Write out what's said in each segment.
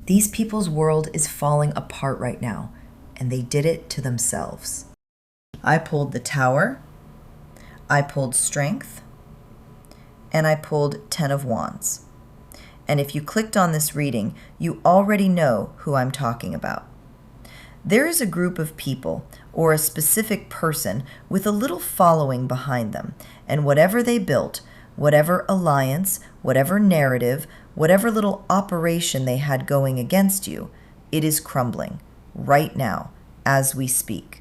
These people's world is falling apart right now, and they did it to themselves. I pulled the Tower, I pulled Strength, and I pulled 10 of Wands. And if you clicked on this reading, you already know who I'm talking about. There is a group of people or a specific person with a little following behind them, and whatever they built, whatever alliance, whatever narrative, whatever little operation they had going against you, it is crumbling right now as we speak.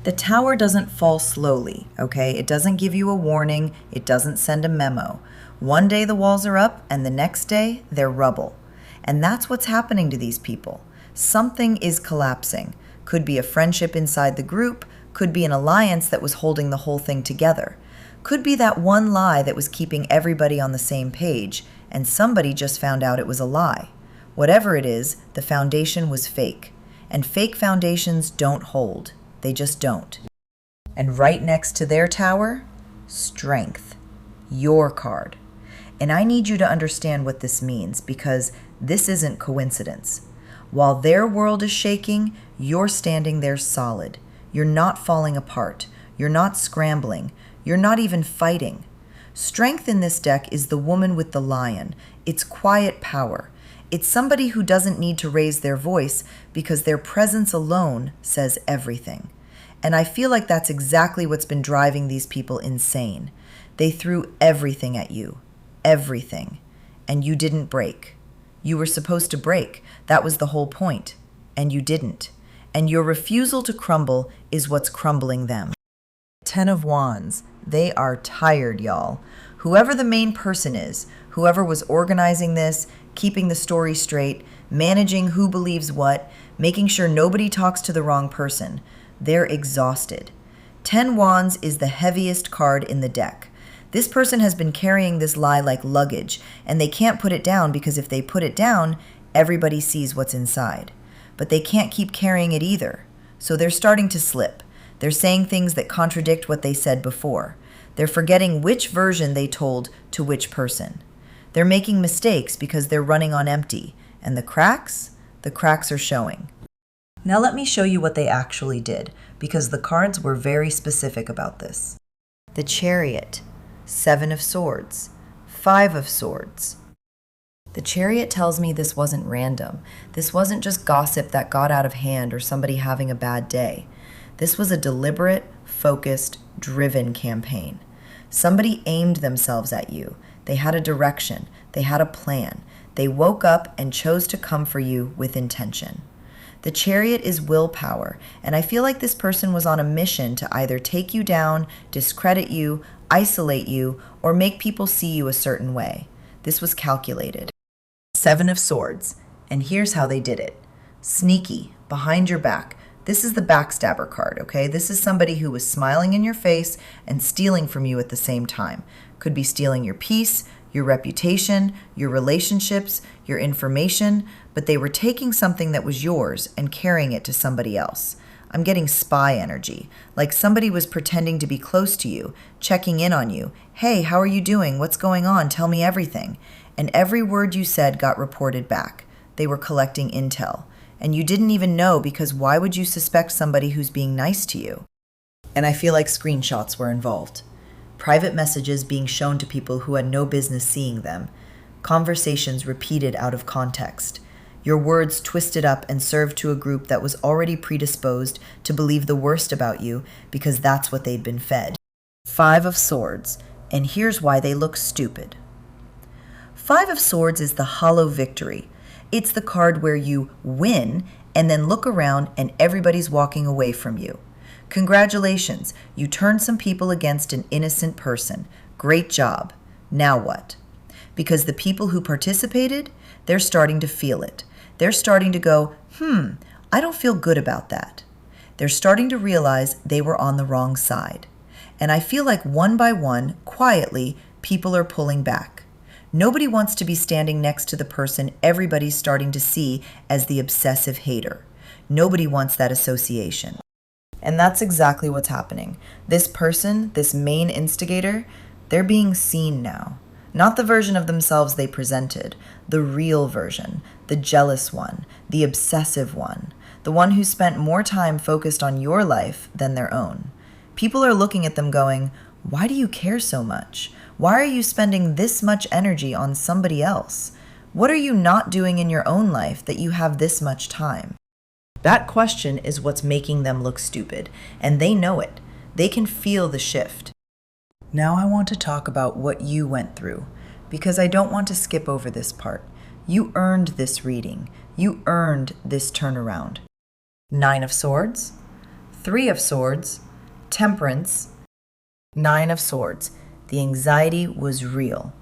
The Tower doesn't fall slowly, okay? It doesn't give you a warning. It doesn't send a memo. One day the walls are up and the next day they're rubble. And that's what's happening to these people. Something is collapsing. Could be a friendship inside the group, could be an alliance that was holding the whole thing together. Could be that one lie that was keeping everybody on the same page, and somebody just found out it was a lie. Whatever it is, the foundation was fake. And fake foundations don't hold. They just don't. And right next to their Tower, Strength. Your card. And I need you to understand what this means, because this isn't coincidence. While their world is shaking, you're standing there solid. You're not falling apart. You're not scrambling. You're not even fighting. Strength in this deck is the woman with the lion. It's quiet power. It's somebody who doesn't need to raise their voice because their presence alone says everything. And I feel like that's exactly what's been driving these people insane. They threw everything at you. Everything. And you didn't break. You were supposed to break. That was the whole point. And you didn't. And your refusal to crumble is what's crumbling them. 10 of Wands. They are tired, y'all. Whoever the main person is, whoever was organizing this, keeping the story straight, managing who believes what, making sure nobody talks to the wrong person, they're exhausted. 10 Wands is the heaviest card in the deck. This person has been carrying this lie like luggage, and they can't put it down because if they put it down, everybody sees what's inside. But they can't keep carrying it either. So they're starting to slip. They're saying things that contradict what they said before. They're forgetting which version they told to which person. They're making mistakes because they're running on empty. And the cracks are showing. Now let me show you what they actually did, because the cards were very specific about this. The Chariot, 7 of Swords, 5 of Swords. The Chariot tells me this wasn't random. This wasn't just gossip that got out of hand or somebody having a bad day. This was a deliberate, focused, driven campaign. Somebody aimed themselves at you. They had a direction. They had a plan. They woke up and chose to come for you with intention. The Chariot is willpower, and I feel like this person was on a mission to either take you down, discredit you, isolate you, or make people see you a certain way. This was calculated. 7 of Swords, and here's how they did it. Sneaky, behind your back. This is the backstabber card, okay? This is somebody who was smiling in your face and stealing from you at the same time. Could be stealing your peace, your reputation, your relationships, your information, but they were taking something that was yours and carrying it to somebody else. I'm getting spy energy, like somebody was pretending to be close to you, checking in on you. Hey, how are you doing? What's going on? Tell me everything. And every word you said got reported back. They were collecting intel. And you didn't even know, because why would you suspect somebody who's being nice to you? And I feel like screenshots were involved. Private messages being shown to people who had no business seeing them. Conversations repeated out of context. Your words twisted up and served to a group that was already predisposed to believe the worst about you because that's what they'd been fed. 5 of Swords, and here's why they look stupid. 5 of Swords is the hollow victory. It's the card where you win and then look around and everybody's walking away from you. Congratulations, you turned some people against an innocent person. Great job. Now what? Because the people who participated, they're starting to feel it. They're starting to go, I don't feel good about that. They're starting to realize they were on the wrong side. And I feel like one by one, quietly, people are pulling back. Nobody wants to be standing next to the person everybody's starting to see as the obsessive hater. Nobody wants that association. And that's exactly what's happening. This person, this main instigator, they're being seen now. Not the version of themselves they presented, the real version, the jealous one, the obsessive one, the one who spent more time focused on your life than their own. People are looking at them going, why do you care so much? Why are you spending this much energy on somebody else? What are you not doing in your own life that you have this much time? That question is what's making them look stupid, and they know it. They can feel the shift. Now I want to talk about what you went through, because I don't want to skip over this part. You earned this reading. You earned this turnaround. 9 of Swords, 3 of Swords, Temperance, 9 of Swords. The anxiety was real.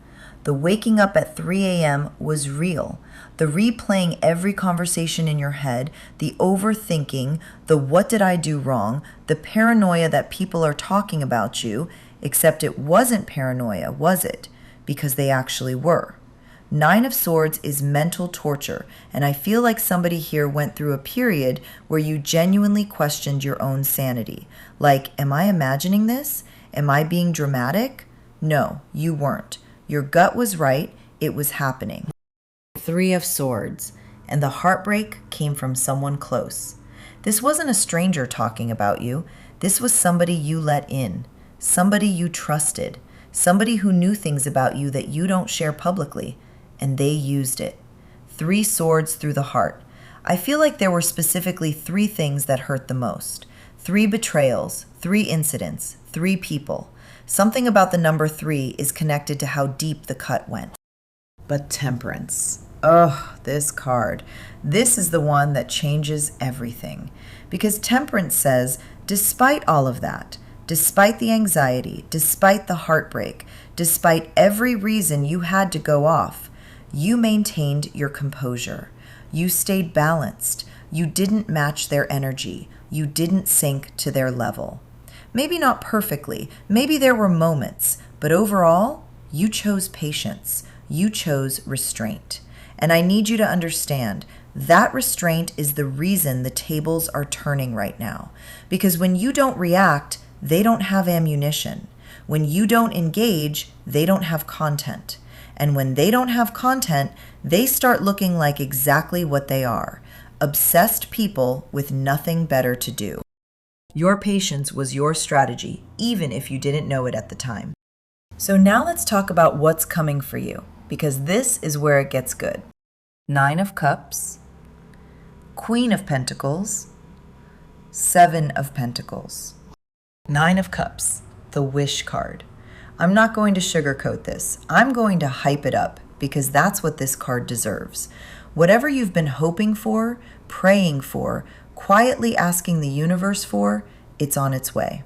The waking up at 3 a.m. was real. The replaying every conversation in your head, the overthinking, the what did I do wrong, the paranoia that people are talking about you, except it wasn't paranoia, was it? Because they actually were. 9 of Swords is mental torture, and I feel like somebody here went through a period where you genuinely questioned your own sanity. Like, am I imagining this? Am I being dramatic? No, you weren't. Your gut was right. It was happening. 3 of Swords, and the heartbreak came from someone close. This wasn't a stranger talking about you. This was somebody you let in, somebody you trusted, somebody who knew things about you that you don't share publicly, and they used it. 3 swords through the heart. I feel like there were specifically 3 things that hurt the most. 3 betrayals, 3 incidents, 3 people. Something about the number 3 is connected to how deep the cut went. But Temperance. Oh, this card. This is the one that changes everything. Because Temperance says, despite all of that, despite the anxiety, despite the heartbreak, despite every reason you had to go off, you maintained your composure. You stayed balanced. You didn't match their energy. You didn't sink to their level. Maybe not perfectly, maybe there were moments, but overall, you chose patience. You chose restraint. And I need you to understand that restraint is the reason the tables are turning right now. Because when you don't react, they don't have ammunition. When you don't engage, they don't have content. And when they don't have content, they start looking like exactly what they are, obsessed people with nothing better to do. Your patience was your strategy, even if you didn't know it at the time. So now let's talk about what's coming for you, because this is where it gets good. 9 of Cups, Queen of Pentacles, 7 of Pentacles. 9 of Cups, the wish card. I'm not going to sugarcoat this. I'm going to hype it up, because that's what this card deserves. Whatever you've been hoping for, praying for, quietly asking the universe for, it's on its way.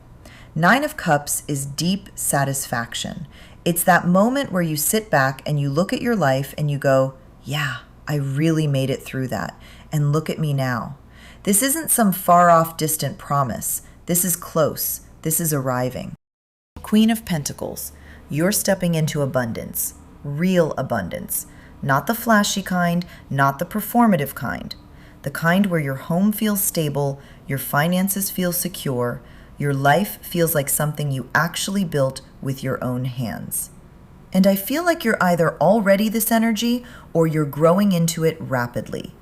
9 of Cups is deep satisfaction. It's that moment where you sit back and you look at your life and you go, yeah, I really made it through that. And look at me now. This isn't some far off distant promise. This is close. This is arriving. Queen of Pentacles, you're stepping into abundance, real abundance. Not the flashy kind, not the performative kind. The kind where your home feels stable, your finances feel secure, your life feels like something you actually built with your own hands. And I feel like you're either already this energy or you're growing into it rapidly.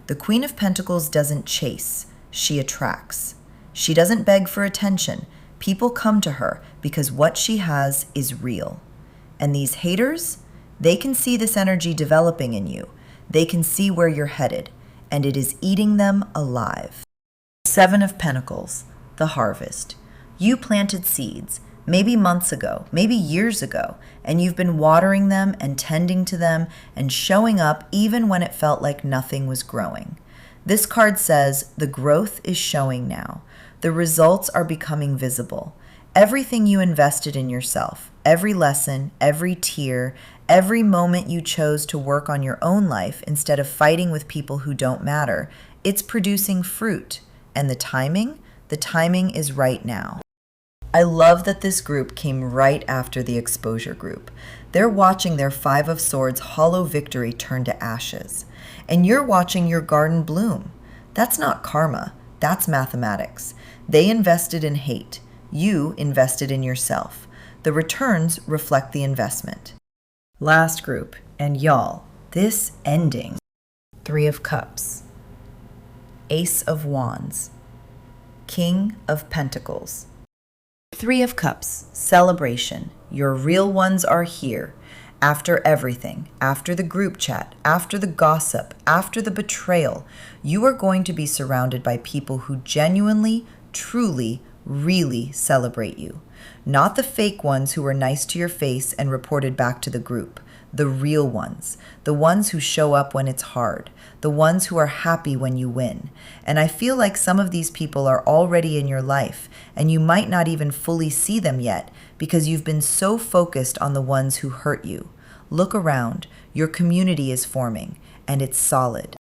The Queen of Pentacles doesn't chase, she attracts. She doesn't beg for attention. People come to her because what she has is real. And these haters, they can see this energy developing in you. They can see where you're headed. And it is eating them alive. 7 of Pentacles, the harvest. You planted seeds, maybe months ago, maybe years ago, and you've been watering them and tending to them and showing up even when it felt like nothing was growing. This card says the growth is showing now. The results are becoming visible. Everything you invested in yourself, every lesson, every tear, every moment you chose to work on your own life instead of fighting with people who don't matter, it's producing fruit. And the timing is right now. I love that this group came right after the exposure group. They're watching their 5 of Swords hollow victory turn to ashes. And you're watching your garden bloom. That's not karma. That's mathematics. They invested in hate. You invested in yourself. The returns reflect the investment. Last group, and y'all, this ending. 3 of Cups, Ace of Wands, King of Pentacles. 3 of Cups, celebration. Your real ones are here. After everything, after the group chat, after the gossip, after the betrayal, you are going to be surrounded by people who genuinely, truly, really celebrate you. Not the fake ones who were nice to your face and reported back to the group. The real ones. The ones who show up when it's hard. The ones who are happy when you win. And I feel like some of these people are already in your life, and you might not even fully see them yet because you've been so focused on the ones who hurt you. Look around. Your community is forming, and it's solid.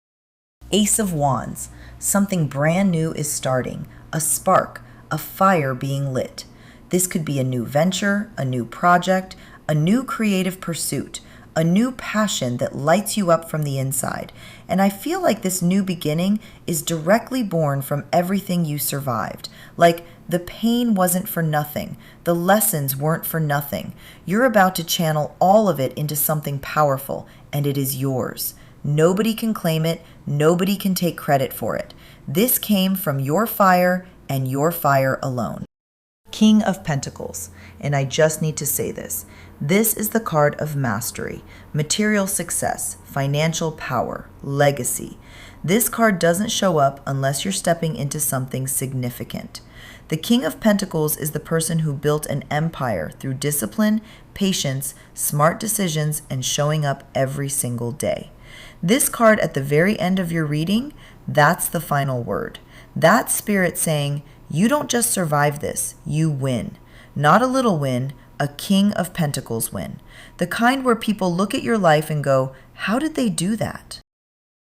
Ace of Wands. Something brand new is starting. A spark. A fire being lit. This could be a new venture, a new project, a new creative pursuit, a new passion that lights you up from the inside. And I feel like this new beginning is directly born from everything you survived. Like the pain wasn't for nothing. The lessons weren't for nothing. You're about to channel all of it into something powerful, and it is yours. Nobody can claim it. Nobody can take credit for it. This came from your fire and your fire alone. King of Pentacles, and I just need to say this. This is the card of mastery, material success, financial power, legacy. This card doesn't show up unless you're stepping into something significant. The King of Pentacles is the person who built an empire through discipline, patience, smart decisions, and showing up every single day. This card at the very end of your reading, that's the final word. That's spirit saying, you don't just survive this, you win. Not a little win, a King of Pentacles win. The kind where people look at your life and go, how did they do that?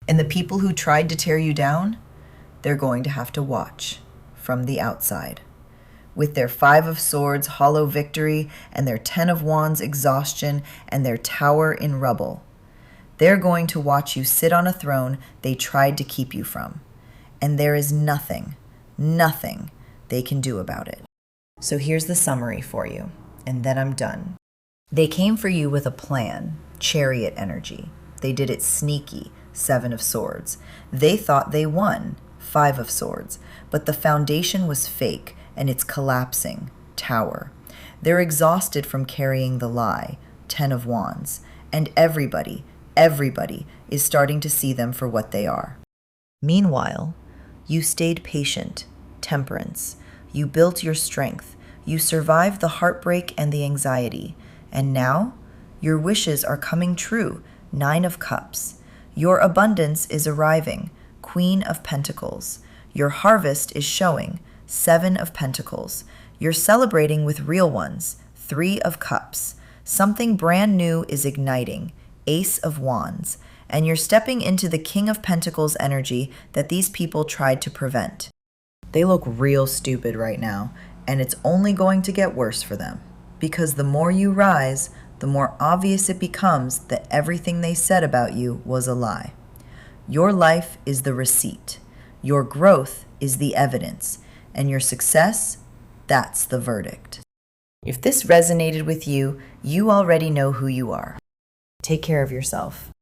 And the people who tried to tear you down, they're going to have to watch from the outside. With their 5 of Swords hollow victory and their 10 of Wands exhaustion and their tower in rubble. They're going to watch you sit on a throne they tried to keep you from. And there is nothing they can do about it. So here's the summary for you, and then I'm done. They came for you with a plan, Chariot energy. They did it sneaky, 7 of Swords. They thought they won, 5 of Swords, but the foundation was fake and it's collapsing, Tower. They're exhausted from carrying the lie, 10 of Wands, and everybody is starting to see them for what they are. Meanwhile, you stayed patient, Temperance. You built your strength. You survived the heartbreak and the anxiety. And now, your wishes are coming true, 9 of Cups. Your abundance is arriving, Queen of Pentacles. Your harvest is showing, 7 of Pentacles. You're celebrating with real ones, 3 of Cups. Something brand new is igniting, Ace of Wands. And you're stepping into the King of Pentacles energy that these people tried to prevent. They look real stupid right now, and it's only going to get worse for them. Because the more you rise, the more obvious it becomes that everything they said about you was a lie. Your life is the receipt. Your growth is the evidence. And your success, that's the verdict. If this resonated with you, you already know who you are. Take care of yourself.